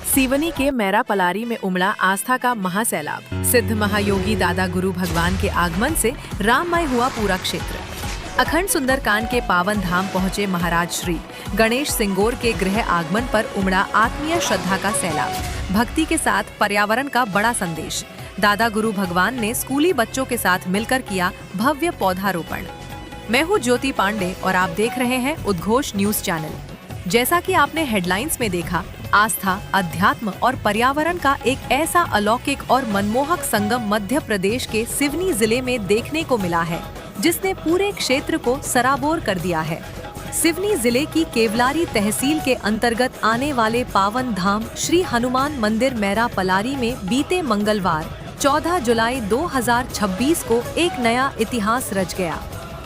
सिवनी के मैरा पलारी में उमड़ा आस्था का महासैलाब। सिद्ध महायोगी दादा गुरु भगवान के आगमन से राममय हुआ पूरा क्षेत्र। अखंड सुंदरकांड के पावन धाम पहुंचे महाराज श्री गणेश सिंगोर के गृह आगमन पर उमड़ा आत्मीय श्रद्धा का सैलाब। भक्ति के साथ पर्यावरण का बड़ा संदेश। दादा गुरु भगवान ने स्कूली बच्चों के साथ मिलकर किया भव्य पौधारोपण। मैं हूँ ज्योति पांडे और आप देख रहे हैं उद्घोष न्यूज चैनल। जैसा कि आपने हेडलाइंस में देखा, आस्था, अध्यात्म और पर्यावरण का एक ऐसा अलौकिक और मनमोहक संगम मध्य प्रदेश के सिवनी जिले में देखने को मिला है, जिसने पूरे क्षेत्र को सराबोर कर दिया है। सिवनी जिले की केवलारी तहसील के अंतर्गत आने वाले पावन धाम श्री हनुमान मंदिर मैरा पलारी में बीते मंगलवार 14 जुलाई 2026 को एक नया इतिहास रच गया।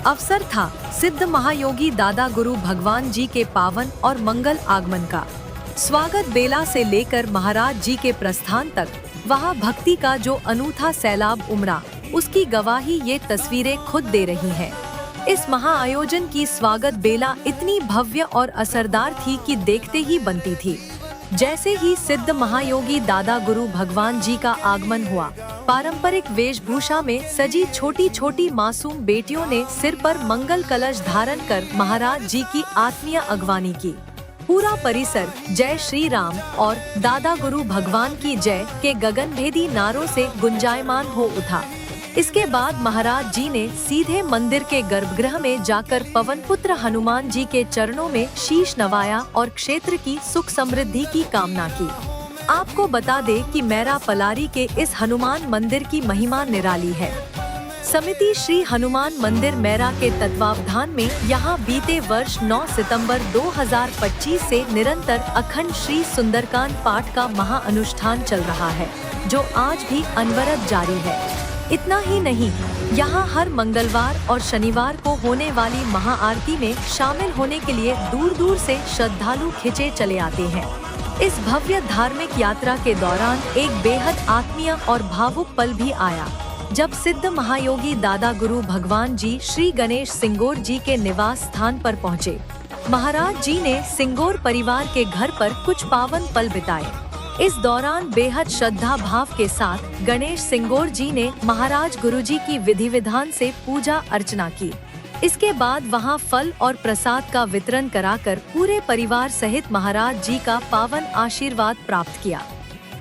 अवसर था सिद्ध महायोगी दादा गुरु भगवान जी के पावन और मंगल आगमन का। स्वागत बेला से लेकर महाराज जी के प्रस्थान तक वहाँ भक्ति का जो अनूठा सैलाब उमड़ा, उसकी गवाही ये तस्वीरें खुद दे रही हैं। इस महाआयोजन की स्वागत बेला इतनी भव्य और असरदार थी कि देखते ही बनती थी। जैसे ही सिद्ध महायोगी दादा गुरु भगवान जी का आगमन हुआ, पारंपरिक वेशभूषा में सजी छोटी छोटी मासूम बेटियों ने सिर पर मंगल कलश धारण कर महाराज जी की आत्मीय अगवानी की। पूरा परिसर जय श्री राम और दादा गुरु भगवान की जय के गगनभेदी नारों से गुंजायमान हो उठा। इसके बाद महाराज जी ने सीधे मंदिर के गर्भगृह में जाकर पवनपुत्र हनुमान जी के चरणों में शीश नवाया और क्षेत्र की सुख समृद्धि की कामना की। आपको बता दें कि मैरा पलारी के इस हनुमान मंदिर की महिमा निराली है। समिति श्री हनुमान मंदिर मैरा के तत्वावधान में यहाँ बीते वर्ष 9 सितंबर 2025 से निरंतर अखंड श्री सुंदरकांड पाठ का महाअनुष्ठान चल रहा है, जो आज भी अनवरत जारी है। इतना ही नहीं, यहाँ हर मंगलवार और शनिवार को होने वाली महाआरती में शामिल होने के लिए दूर दूर से श्रद्धालु खिंचे चले आते हैं। इस भव्य धार्मिक यात्रा के दौरान एक बेहद आत्मीय और भावुक पल भी आया, जब सिद्ध महायोगी दादा गुरु भगवान जी श्री गणेश सिंगोर जी के निवास स्थान पर पहुँचे। महाराज जी ने सिंगोर परिवार के घर पर कुछ पावन पल बिताए। इस दौरान बेहद श्रद्धा भाव के साथ गणेश सिंगोर जी ने महाराज गुरुजी की विधि विधान से पूजा अर्चना की। इसके बाद वहां फल और प्रसाद का वितरण कराकर पूरे परिवार सहित महाराज जी का पावन आशीर्वाद प्राप्त किया।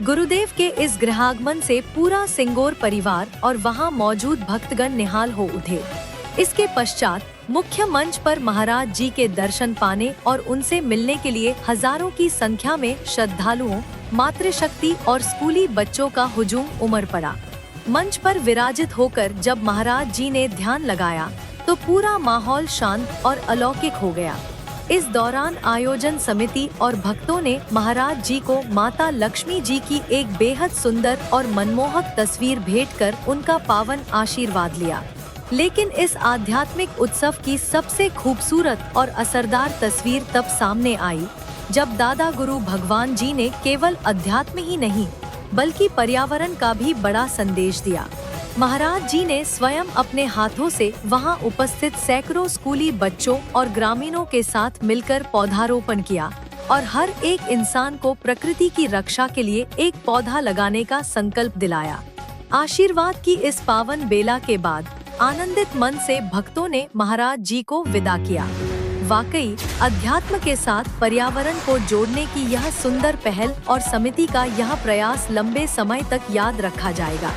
गुरुदेव के इस गृहागमन से पूरा सिंगोर परिवार और वहां मौजूद भक्तगण निहाल हो उठे। इसके पश्चात मुख्य मंच पर महाराज जी के दर्शन पाने और उनसे मिलने के लिए हजारों की संख्या में श्रद्धालुओं, मातृशक्ति और स्कूली बच्चों का हुजूम उमड़ पड़ा। मंच पर विराजित होकर जब महाराज जी ने ध्यान लगाया तो पूरा माहौल शांत और अलौकिक हो गया। इस दौरान आयोजन समिति और भक्तों ने महाराज जी को माता लक्ष्मी जी की एक बेहद सुंदर और मनमोहक तस्वीर भेंट कर उनका पावन आशीर्वाद लिया। लेकिन इस आध्यात्मिक उत्सव की सबसे खूबसूरत और असरदार तस्वीर तब सामने आई, जब दादा गुरु भगवान जी ने केवल अध्यात्म ही नहीं, बल्कि पर्यावरण का भी बड़ा संदेश दिया। महाराज जी ने स्वयं अपने हाथों से वहां उपस्थित सैकड़ों स्कूली बच्चों और ग्रामीणों के साथ मिलकर पौधारोपण किया और हर एक इंसान को प्रकृति की रक्षा के लिए एक पौधा लगाने का संकल्प दिलाया। आशीर्वाद की इस पावन बेला के बाद आनंदित मन से भक्तों ने महाराज जी को विदा किया। वाकई अध्यात्म के साथ पर्यावरण को जोड़ने की यह सुंदर पहल और समिति का यह प्रयास लंबे समय तक याद रखा जाएगा।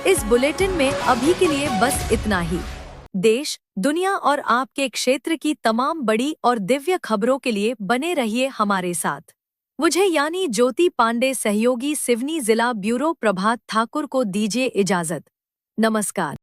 इस बुलेटिन में अभी के लिए बस इतना ही। देश, दुनिया और आपके क्षेत्र की तमाम बड़ी और दिव्य खबरों के लिए बने रहिए हमारे साथ। मुझे यानी ज्योति पांडे सहयोगी सिवनी जिला ब्यूरो प्रभात ठाकुर को दीजिए इजाजत। नमस्कार।